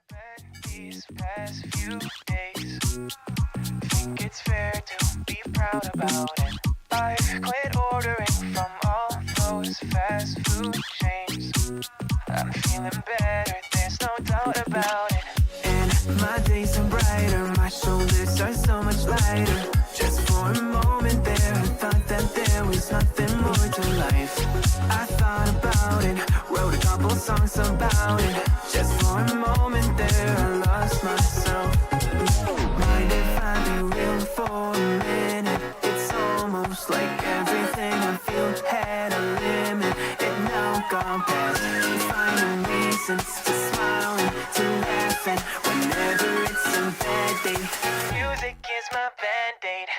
spent these past few days. Think it's fair to be proud about it. I've quit ordering from all those fast food chains. I'm feeling better, there's no doubt about it. And my days are brighter, my shoulders are so much lighter. Just for a moment there, I thought that there was nothing more to life. I thought about it, wrote a couple songs about it. Just for a moment there, I lost myself. Mind if I be real for a minute? It's almost like everything I feel had a limit. It now gone past, finding reasons to smile and to laugh. And whenever it's a bad day, music is my band-aid.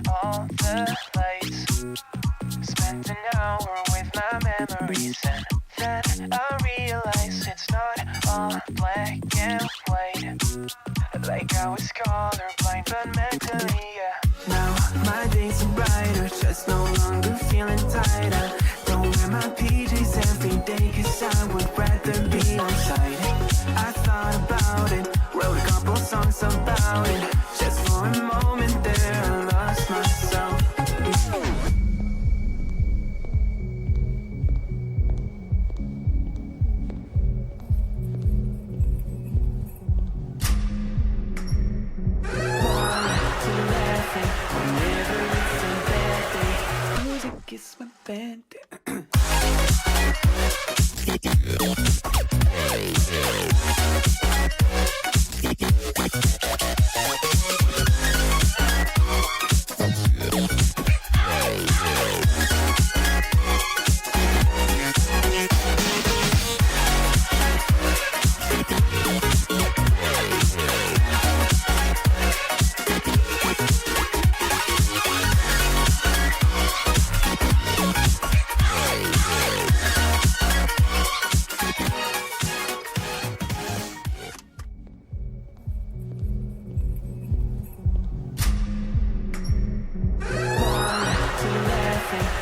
All the lights, spent an hour with my memories, and then I realized it's not all black and white. Like I was colorblind, but mentally, yeah. Now my days are brighter, just no longer feeling tired. I don't wear my PJs every day, 'cause I would rather be on site. I thought about it, wrote a couple songs about it. Just for a moment there, I lost myself. Whenever it's a bad day, music is my band.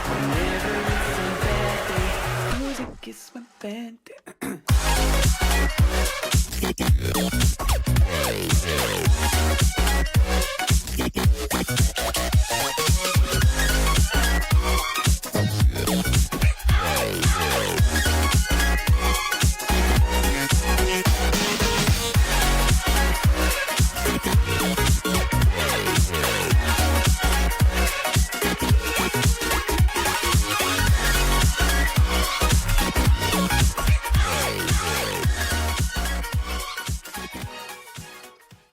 Whenever it's a bad day, music is my band.